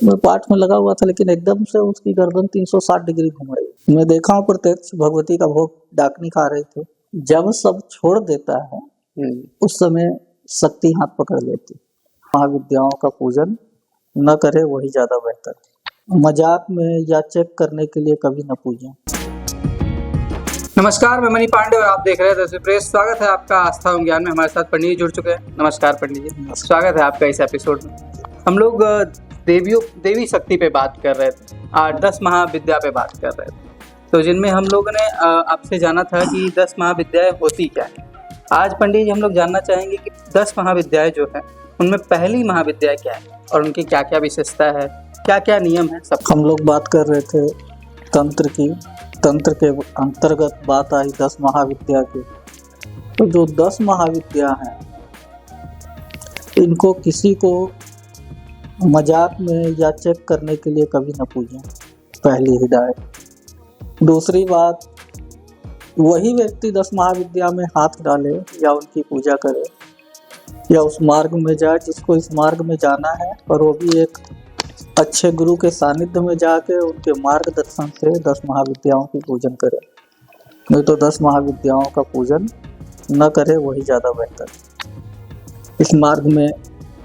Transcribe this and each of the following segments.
मैं पाठ में लगा हुआ था, लेकिन एकदम से उसकी गर्दन 360 डिग्री घुम रही। मैं देखा हूँ प्रत्यक्ष भगवती का भोग डाकनी खा रहे थे। जब सब छोड़ देता है उस समय शक्ति हाथ पकड़ लेती। महाविद्याओं का पूजन न करे वही ज्यादा बेहतर। मजाक में या चेक करने के लिए कभी न पूजें। नमस्कार, मैं मनी पांडे और आप देख रहे हैं द प्रेस। स्वागत है आपका आस्था एवं ज्ञान में। हमारे साथ पंडित जी जुड़ चुके हैं। नमस्कार पंडित जी, स्वागत है आपका इस एपिसोड में। हम लोग देवी शक्ति पे बात कर रहे थे, 10 महाविद्या पे बात कर रहे थे, तो जिनमें हम लोगों ने आपसे जाना था कि 10 महाविद्याएं होती क्या है। आज पंडित जी हम लोग जानना चाहेंगे कि 10 महाविद्याएं जो है उनमें पहली महाविद्या क्या है और उनकी क्या क्या विशेषता है, क्या क्या नियम है सब। हम लोग बात कर रहे थे तंत्र की। तंत्र के अंतर्गत बात आई 10 महाविद्या की। तो जो 10 महाविद्या हैं इनको किसी को मजाक में या चेक करने के लिए कभी न पूजें, पहली हिदायत। दूसरी बात, वही व्यक्ति 10 महाविद्या में हाथ डाले या उनकी पूजा करे या उस मार्ग में जाए जिसको इस मार्ग में जाना है, और वो भी एक अच्छे गुरु के सानिध्य में जाके उनके मार्गदर्शन से 10 महाविद्याओं की पूजन करे। नहीं तो 10 महाविद्याओं का पूजन न करे वही ज़्यादा बेहतर। इस मार्ग में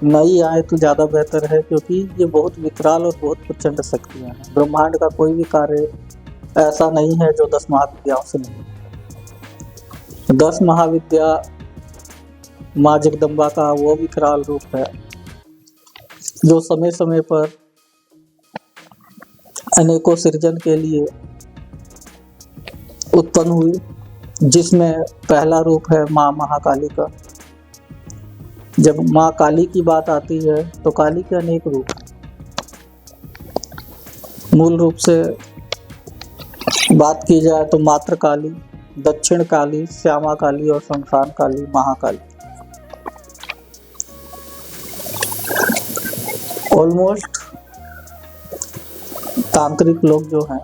नहीं आए तो ज़्यादा बेहतर है, क्योंकि ये बहुत विकराल और बहुत प्रचंड शक्तियाँ हैं। ब्रह्मांड का कोई भी कार्य ऐसा नहीं है जो 10 महाविद्याओं से नहीं। 10 महाविद्या माँ जगदम्बा का वो विकराल रूप है जो समय समय पर अनेकों सृजन के लिए उत्पन्न हुई, जिसमें पहला रूप है माँ महाकाली का। जब माँ काली की बात आती है तो काली के अनेक रूप हैं। मूल रूप से बात की जाए तो मात्र काली, दक्षिण काली, श्यामा काली और शमशान काली, महाकाली। ऑलमोस्ट तांत्रिक लोग जो हैं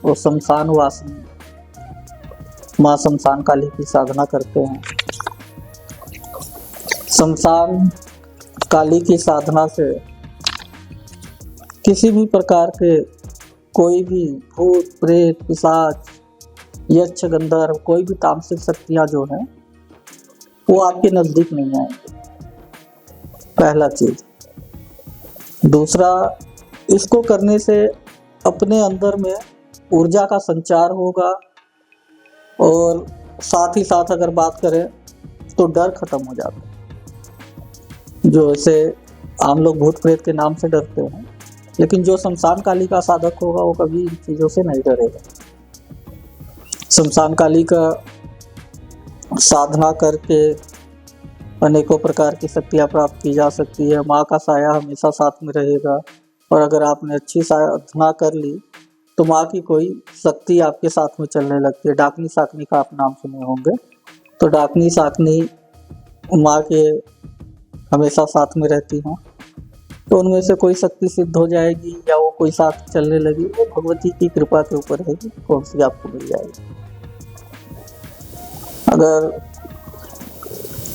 वो शमशान वासिनी माँ शमशान काली की साधना करते हैं। शमशान काली की साधना से किसी भी प्रकार के कोई भी भूत प्रेत पिशाच यक्ष गंधर्व कोई भी तामसिक शक्तियाँ जो हैं वो आपके नजदीक नहीं आएंगे, पहला चीज। दूसरा, इसको करने से अपने अंदर में ऊर्जा का संचार होगा, और साथ ही साथ अगर बात करें तो डर खत्म हो जाता है। जो ऐसे आम लोग भूत प्रेत के नाम से डरते हैं, लेकिन जो शमशान काली का साधक होगा वो कभी इन चीज़ों से नहीं डरेगा। शमशान काली का साधना करके अनेकों प्रकार की शक्तियाँ प्राप्त की जा सकती है। माँ का साया हमेशा साथ में रहेगा, और अगर आपने अच्छी साधना कर ली तो माँ की कोई शक्ति आपके साथ में चलने लगती है। डाकनी साकनी का आप नाम सुने होंगे, तो डाकनी साकनी माँ के हमेशा साथ में रहती हैं, तो उनमें से कोई शक्ति सिद्ध हो जाएगी या वो कोई साथ चलने लगी, वो भगवती की कृपा के ऊपर रहेगी, कौन सी आपको मिल जाएगी। अगर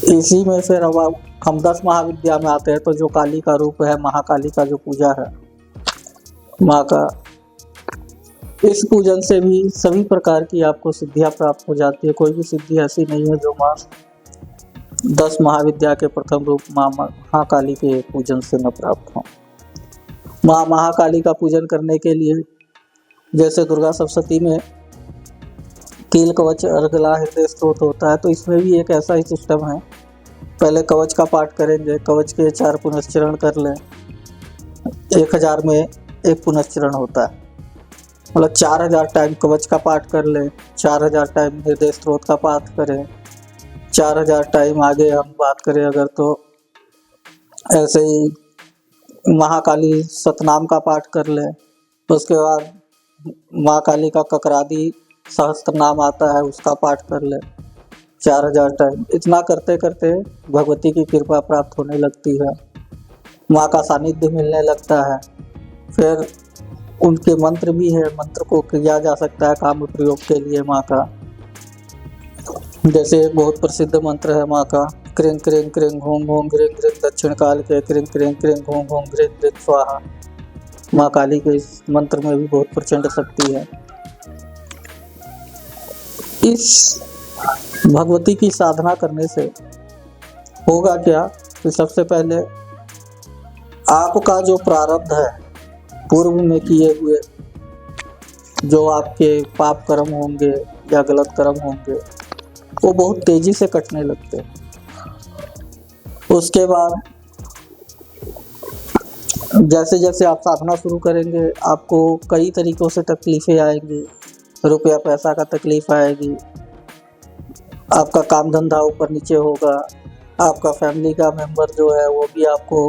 इसी में फिर अब हम 10 महाविद्या में आते हैं तो जो काली का रूप है, महाकाली का जो पूजा है माँ का, इस पूजन से भी सभी प्रकार की आपको सिद्धियां प्राप्त हो जाती है। कोई भी सिद्धि ऐसी नहीं है जो माँ 10 महाविद्या के प्रथम रूप माँ महाकाली के पूजन से न प्राप्त हो। माँ महाकाली का पूजन करने के लिए जैसे दुर्गा सप्तशती में कील कवच अर्गला हृदय स्तोत्र होता है, तो इसमें भी एक ऐसा ही सिस्टम है। पहले कवच का पाठ करेंगे, कवच के 4 पुनश्चरण कर लें। 1000 में एक पुनश्चरण होता है, मतलब 4000 टाइम कवच का पाठ कर लें, 4000 टाइम हृदय स्त्रोत का पाठ करें, 4000 टाइम आगे हम बात करें अगर तो ऐसे ही महाकाली सतनाम का पाठ कर लें। उसके बाद माँ काली का ककरादी सहस्त्र नाम आता है, उसका पाठ कर ले 4000 टाइम। इतना करते करते भगवती की कृपा प्राप्त होने लगती है, माँ का सानिध्य मिलने लगता है। फिर उनके मंत्र भी है, मंत्र को किया जा सकता है काम प्रयोग के लिए माँ का। जैसे एक बहुत प्रसिद्ध मंत्र है माँ का, क्रिंग क्रिंग क्रिंग होम होम ग्रिंग ग्रिंग दक्षिण काल के क्रिंग क्रिंग क्रिंग होम होम ग्रिंग ग्रिंग स्वाहा। माँ काली के इस मंत्र में भी बहुत प्रचंड शक्ति है। इस भगवती की साधना करने से होगा क्या कि सबसे पहले आपका जो प्रारब्ध है पूर्व में किए हुए जो आपके पाप कर्म होंगे या गलत कर्म होंगे वो बहुत तेजी से कटने लगते हैं। उसके बाद जैसे जैसे आप साधना शुरू करेंगे आपको कई तरीकों से तकलीफ़ें आएंगी, रुपया पैसा का तकलीफ आएगी, आपका काम धंधा ऊपर नीचे होगा, आपका फैमिली का मेंबर जो है वो भी आपको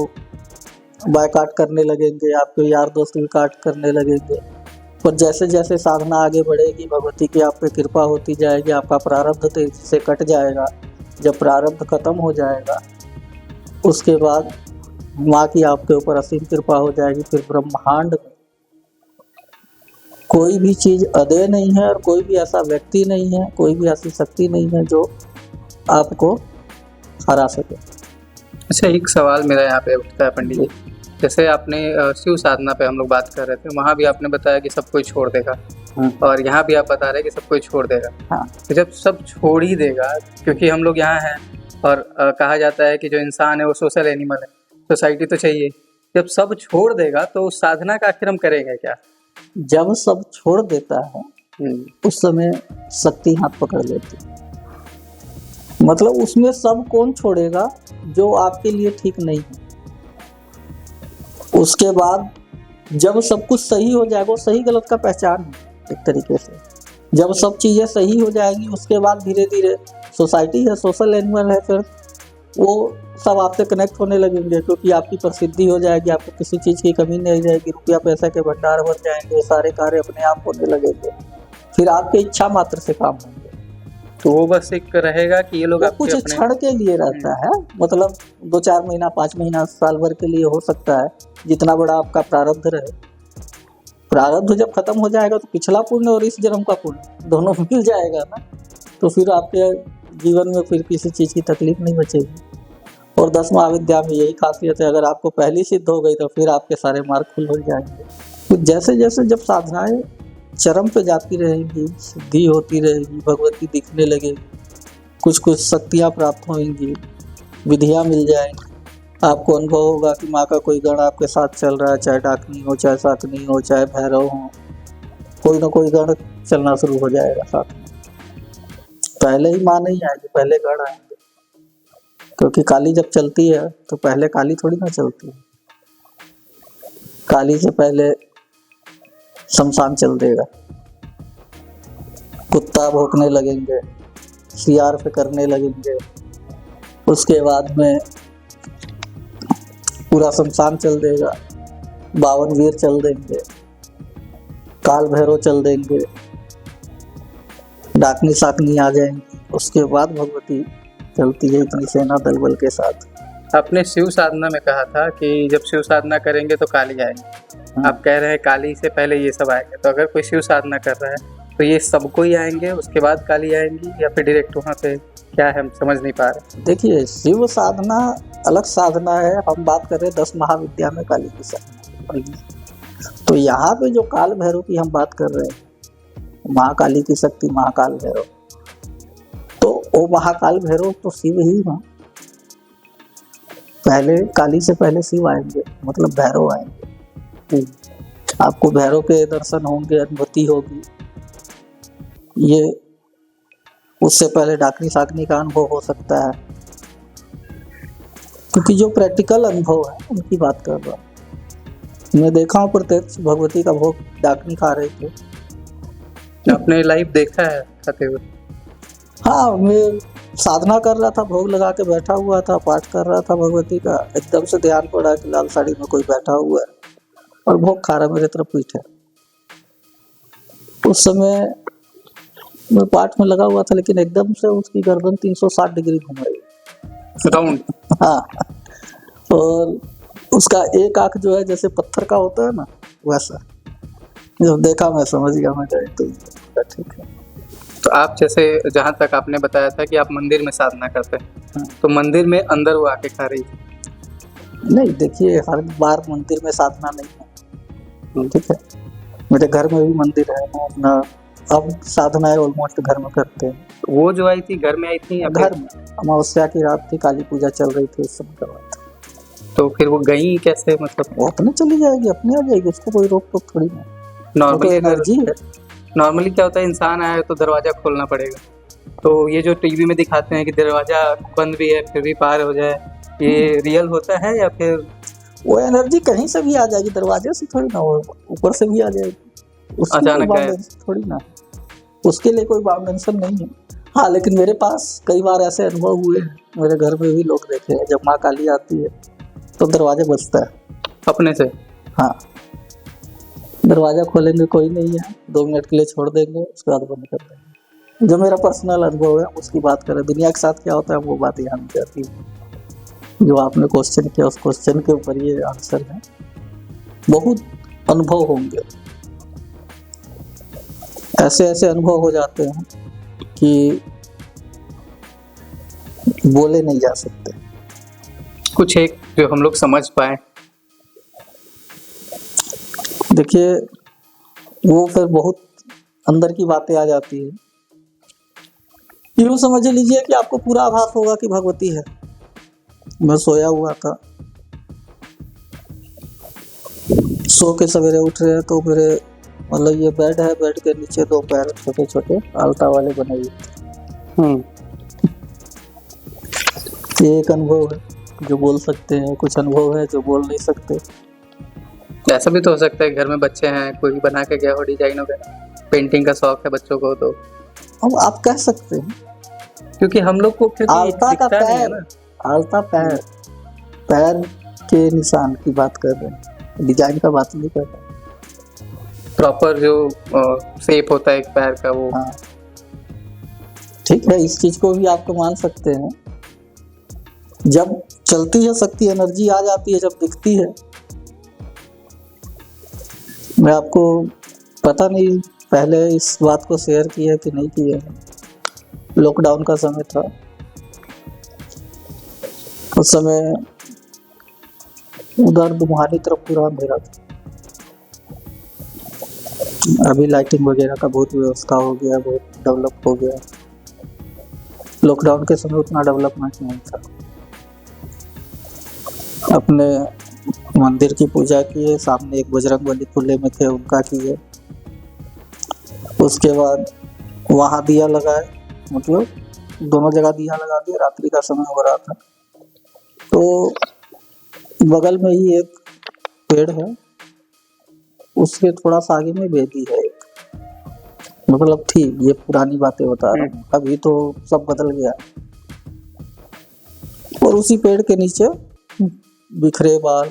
बायकाट करने लगेंगे, आपके यार दोस्त भी काट करने लगेंगे। पर जैसे जैसे साधना आगे बढ़ेगी भगवती की आप पे कृपा होती जाएगी, आपका प्रारब्ध तेजी से कट जाएगा। जब प्रारब्ध खत्म हो जाएगा उसके बाद माँ की आपके ऊपर असीम कृपा हो जाएगी। फिर ब्रह्मांड में कोई भी चीज़ अदेय नहीं है और कोई भी ऐसा व्यक्ति नहीं है, कोई भी ऐसी शक्ति नहीं है जो आपको हरा सके। अच्छा, एक सवाल मेरा यहाँ पे उठता है पंडित जी, जैसे आपने शिव साधना पे हम लोग बात कर रहे थे, वहाँ भी आपने बताया कि सब कोई छोड़ देगा और यहाँ भी आप बता रहे हैं कि सब कोई छोड़ देगा। हाँ। तो जब सब छोड़ ही देगा, क्योंकि हम लोग यहाँ हैं और कहा जाता है कि जो इंसान है वो सोशल एनिमल है, सोसाइटी तो चाहिए। जब सब छोड़ देगा तो उस साधना का आखिर हम करेंगे क्या? जब सब छोड़ देता है उस समय शक्ति हाथ पकड़ लेती है। मतलब उसमें सब कौन छोड़ेगा जो आपके लिए ठीक नहीं है। उसके बाद जब सब कुछ सही हो जाएगा, वो सही गलत का पहचान है एक तरीके से। जब सब चीज़ें सही हो जाएंगी उसके बाद धीरे धीरे सोसाइटी है, सोशल एनिमल है, फिर वो सब आपसे कनेक्ट होने लगेंगे क्योंकि आपकी प्रसिद्धि हो जाएगी, आपको किसी चीज़ की कमी नहीं रहेगी, रुपया पैसा के भंडार भर जाएंगे, सारे कार्य अपने आप होने लगेंगे, फिर आपके इच्छा मात्र से काम होंगे। तो वो बस एक रहेगा कि ये लोग वो कुछ क्षण के लिए रहता है, मतलब 2-4 महीना, 5 महीना, साल भर के लिए हो सकता है, जितना बड़ा आपका प्रारब्ध रहे। प्रारब्ध जब खत्म हो जाएगा तो पिछला पुण्य और इस जन्म का पुण्य दोनों मिल जाएगा ना, तो फिर आपके जीवन में फिर किसी चीज़ की तकलीफ नहीं बचेगी। और 10 महाविद्या में यही खासियत है, अगर आपको पहली सिद्ध हो गई तो फिर आपके सारे मार्ग खुल हो जाएंगे। तो जैसे जैसे जब साधनाएं चरम पे जाती रहेंगी, सिद्धि होती रहेगी, भगवती दिखने लगेगी, कुछ कुछ शक्तियाँ प्राप्त होंगी, विधियाँ मिल जाएंगी, आपको अनुभव होगा कि माँ का कोई गण आपके साथ चल रहा है, चाहे डाकनी हो, चाहे साकनी हो, चाहे भैरव हो, कोई ना कोई गण चलना शुरू हो जाएगा साथ में। पहले ही माँ नहीं आएगी, पहले गण आएंगे, क्योंकि काली जब चलती है तो पहले काली थोड़ी ना चलती है। काली से पहले शमशान चल देगा, कुत्ता भौंकने लगेंगे, सियार पे करने लगेंगे, उसके बाद में पूरा शमशान चल देगा, 52 वीर चल देंगे, काल भैरव चल देंगे, डाकनी साकनी आ जाएंगी, उसके बाद भगवती चलती है इतनी सेना दल बल के साथ। आपने शिव साधना में कहा था कि जब शिव साधना करेंगे तो काली आएंगे। आप कह रहे हैं काली से पहले ये सब आएंगे, तो अगर कोई शिव साधना कर रहा है तो ये सबको ही आएंगे, उसके बाद काली आएंगी, या फिर डायरेक्ट वहाँ पे क्या है, हम समझ नहीं पा रहे। देखिए, शिव साधना अलग साधना है, हम बात कर रहे हैं 10 महाविद्या में काली की साधना। तो यहाँ पे जो काल भैरव की हम बात कर रहे हैं, महाकाली की शक्ति महाकाल भैरव, तो वो महाकाल भैरव तो शिव ही है। पहले काली से पहले शिव आएंगे, मतलब भैरव आएंगे। आपको भैरव के दर्शन होंगे, अनुभूति होगी। ये उससे पहले डाकनी साकनी का अनुभव हो सकता है, क्योंकि जो प्रैक्टिकल अनुभव है उनकी बात कर रहा हूँ। मैं देखा हूँ प्रत्यक्ष भगवती का भोग डाकनी खा रहे थे। आपने लाइव देखा है खाते हुए? हाँ, मैं साधना कर रहा था, भोग लगा के बैठा हुआ था, पाठ कर रहा था भगवती का, एकदम से ध्यान पड़ा कि लाल साड़ी में कोई बैठा हुआ है और भोग खा रहा मेरे तरफ पीठ है। उस समय मैं पाठ में लगा हुआ था, लेकिन एकदम से उसकी गर्दन 360 डिग्री घूम रही राउंड। हाँ, और उसका एक आंख जो है जैसे पत्थर का होता है ना, वैसा। जब देखा मैं समझ गया, मैं तो ठीक है। तो आप जैसे जहाँ तक आपने बताया था कि आप मंदिर में साधना करते हैं, हाँ। तो मंदिर में अंदर वो आके खा रही थी? नहीं, देखिए, हर बार मंदिर में साधना नहीं है। ठीक है। मेरे घर में भी मंदिर है, मैं अपना अब साधनाएं ऑलमोस्ट घर में करते हैं। वो जो आई थी घर में आई थी या घर फिर? में अमावस्या की रात थी, काली पूजा चल रही थी उस समय करवाया था। तो फिर वो गई कैसे, मतलब वो अपने चली जाएगी, अपने आ जाएगी, उसको कोई रोक टोक थोड़ी नहीं। वो तो नॉर्मली एनर्जी है। नॉर्मली क्या होता है, इंसान आया तो दरवाजा खोलना पड़ेगा। तो ये जो टीवी में दिखाते हैं कि दरवाजा बंद भी है फिर भी पार हो जाए, ये रियल होता है या फिर? वो एनर्जी कहीं से भी आ जाएगी, दरवाजे से थोड़ी ना, वो ऊपर से भी आ जाएगी, उसकी कोई अचानक गायब। बाउंडेशन थोड़ी ना, उसके लिए कोई बाउंडेशन नहीं है। हाँ, लेकिन मेरे पास कई बार ऐसे अनुभव हुए हैं, मेरे घर में भी लोग देखे हैं, जब माँ काली आती है तो दरवाजा बजता है अपने से? हाँ, दरवाजा खोलेंगे कोई नहीं है, 2 मिनट के लिए छोड़ देंगे, उसके बाद बंद कर देंगे। जो मेरा पर्सनल अनुभव है उसकी बात करें, दुनिया के साथ क्या होता है वो बात यहाँ नहीं आती है। जो आपने क्वेश्चन किया उस क्वेश्चन के ऊपर ये आंसर है। बहुत अनुभव होंगे, ऐसे ऐसे अनुभव हो जाते हैं कि बोले नहीं जा सकते। कुछ एक जो हम लोग समझ पाए। देखिए, वो फिर बहुत अंदर की बातें आ जाती है। यूँ समझ लीजिए कि आपको पूरा आभास होगा कि भगवती है। मैं सोया हुआ था, सो के सवेरे उठ रहे हैं तो मेरे मतलब ये बेड है, बेड के नीचे 2 पैर छोटे छोटे आलता वाले बने हुए। ये एक अनुभव है जो बोल सकते हैं, कुछ अनुभव है जो बोल नहीं सकते। ऐसा भी तो हो सकता है घर में बच्चे हैं, कोई बना के गया हो डिजाइन वगैरह, पेंटिंग का शौक है बच्चों को, तो अब आप कह सकते हैं क्योंकि हम लोग को क्योंकि आलता का दिखता नहीं है पैर, ना। आलता पैर, पैर के निशान की बात कर रहे हैं, डिजाइन का बात नहीं कर रहे। प्रॉपर जो शेप होता है एक पैर का वो। हाँ, ठीक है, इस चीज को भी आपको मान सकते हैं। जब चलती है शक्ति, एनर्जी आ जाती है, जब दिखती है। मैं आपको पता नहीं पहले इस बात को शेयर किया है कि नहीं किया है। लॉकडाउन का समय था, उस समय उधर दुम्हानी तरफ पूरा अंधेरा था। अभी लाइटिंग वगैरह का बहुत व्यवस्था हो गया, बहुत डेवलप हो गया। लॉकडाउन के समय उतना डेवलपमेंट नहीं था। अपने मंदिर की पूजा किए, सामने एक बजरंगबली खुले में थे उनका किए, उसके बाद वहाँ दिया लगाए, मतलब दोनों जगह दिया लगा दिया। रात्रि का समय हो रहा था तो बगल में ही एक पेड़ है, उसके थोड़ा सा आगे में बेदी है एक, मतलब थी, ये पुरानी बातें बता रहा हूँ, अभी तो सब बदल गया। और उसी पेड़ के नीचे बिखरे बाल,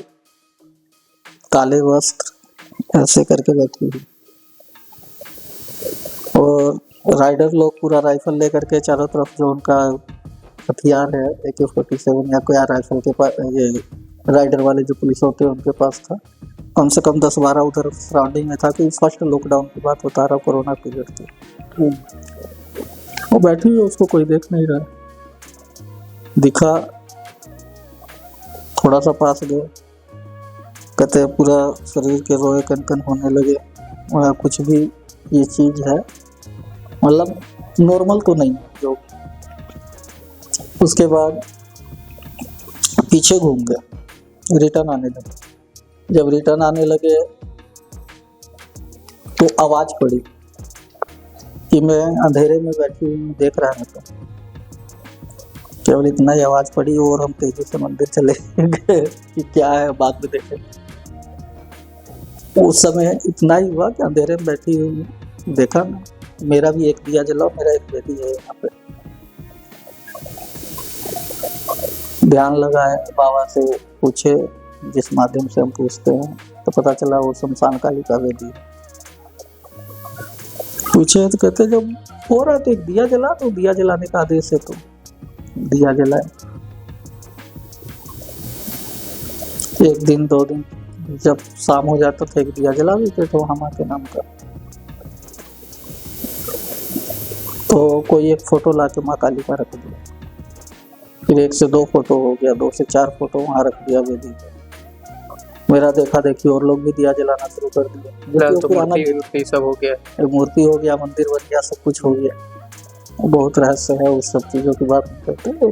काले वस्त्र ऐसे करके बैठी हुई, और राइडर लोग पूरा राइफल लेकर के चारों तरफ, जो उनका हथियार है AK-47 या कोई राइफल के पास, ये राइडर वाले जो पुलिस होते हैं उनके पास था। कम से कम 10-12 उधर सराउंडिंग में था कि फर्स्ट लॉकडाउन की बात बता रहा हूँ, कोरोना पीरियड थी। वो बैठी हुई, उसको कोई देख नहीं रहा। दिखा, थोड़ा सा पास गए, कहते हैं पूरा शरीर के रोए कन होने लगे। और कुछ भी ये चीज है, मतलब नॉर्मल तो नहीं जो। उसके बाद पीछे घूम गए, रिटर्न आने लगे। जब रिटर्न आने लगे तो आवाज पड़ी कि मैं अंधेरे में बैठी हुई देख रहा था। केवल इतना ही आवाज पड़ी और हम तेजी से मंदिर चले गए कि क्या है बाद में देखें। उस समय इतना ही हुआ कि अंधेरे में बैठी हुई देखा ना, मेरा भी एक दिया जला, मेरा एक बेटी है यहाँ पे। ध्यान लगाए, बाबा से पूछे, जिस माध्यम से हम पूछते हैं, तो पता चला वो शमशान काली का वेदी। पूछे तो कहते जब हो रहा तो एक दिया जला, तो दिया जलाने का आदेश है तो दिया जलाए। 1 दिन 2 दिन जब शाम हो जाता था, एक दिया जला देते तो हम के नाम का। तो कोई एक फोटो ला के माँ काली का रख दिया, फिर 1 से 2 फोटो हो गया, 2 से 4 फोटो वहाँ रख दिया वेदी पे। मेरा देखा देखी और लोग भी दिया जलाना शुरू कर दिए। फिलहाल तो पुराना मूर्ति सब हो गया। मूर्ति हो गया, मंदिर बन गया, सब कुछ हो गया। बहुत रहस्य है उस सब चीज़ों की बात करते हैं।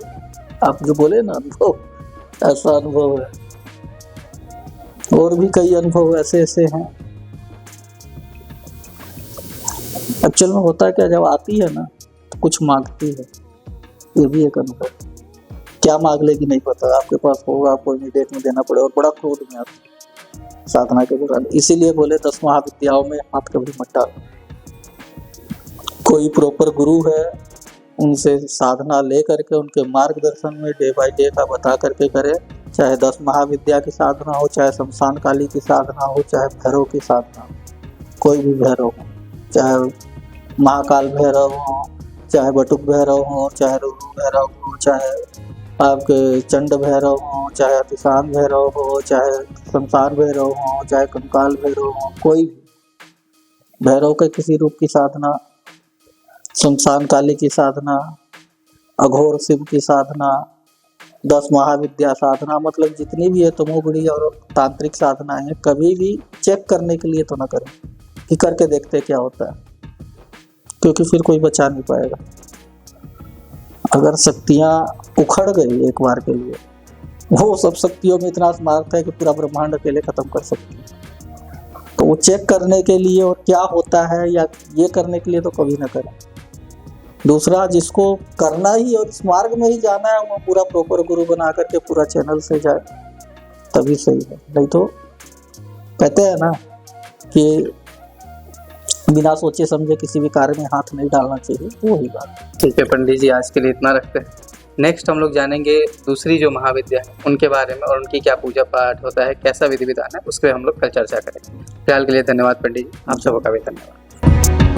आप जो बोले ना अनुभव, ऐसा अनुभव है। और भी कई अनुभव ऐसे ऐसे हैं। एक्चुअल में होता है क्या, जब आती है ना तो कुछ मांगती है। ये भी एक अनुभव। क्या मांग लेगी नहीं पता, आपके पास होगा, आपको इमीडिएट में देना पड़ेगा, और बड़ा क्रोध में आती है साधना के दौरान। इसीलिए बोले 10 महाविद्याओं में हाथ कभी मत डालो। कोई प्रॉपर गुरु है, उनसे साधना ले करके उनके मार्गदर्शन में डे बाय डे का बता करके करे। चाहे 10 महाविद्या की साधना हो, चाहे शमशान काली की साधना हो, चाहे भैरव की साधना हो, कोई भी भैरव हो, चाहे महाकाल भैरव हो, चाहे बटुक भैरव हो, चाहे रुद्र भैरव हो, चाहे आपके चंड भैरव हो, चाहे अतिशान भैरव हो, चाहे शमशान भैरव हो, चाहे कंकाल भैरव हो, कोई भी भैरव के किसी रूप की साधना, शमशान काली की साधना, अघोर शिव की साधना, 10 महाविद्या साधना, मतलब जितनी भी है तमोगुणी और तांत्रिक साधना है, कभी भी चेक करने के लिए तो ना करें कि करके देखते क्या होता है, क्योंकि फिर कोई बचा नहीं पाएगा। अगर शक्तियां उखड़ गई एक बार के लिए, वो सब शक्तियों में इतना स्मार्थ है कि पूरा ब्रह्मांड अकेले खत्म कर सकती है। तो वो चेक करने के लिए और क्या होता है या ये करने के लिए तो कभी ना करें। दूसरा, जिसको करना ही और इस मार्ग में ही जाना है, वो पूरा प्रॉपर गुरु बना करके पूरा चैनल से जाए, तभी सही है। नहीं तो कहते हैं ना कि बिना सोचे समझे किसी भी कार्य में हाथ नहीं डालना चाहिए, वो ही बात। ठीक है पंडित जी, आज के लिए इतना रखते हैं। नेक्स्ट हम लोग जानेंगे दूसरी जो महाविद्या है उनके बारे में, और उनकी क्या पूजा पाठ होता है, कैसा विधि विधान है, उसके हम लोग कल चर्चा करेंगे। फिलहाल के लिए धन्यवाद पंडित जी, आप सबका भी धन्यवाद।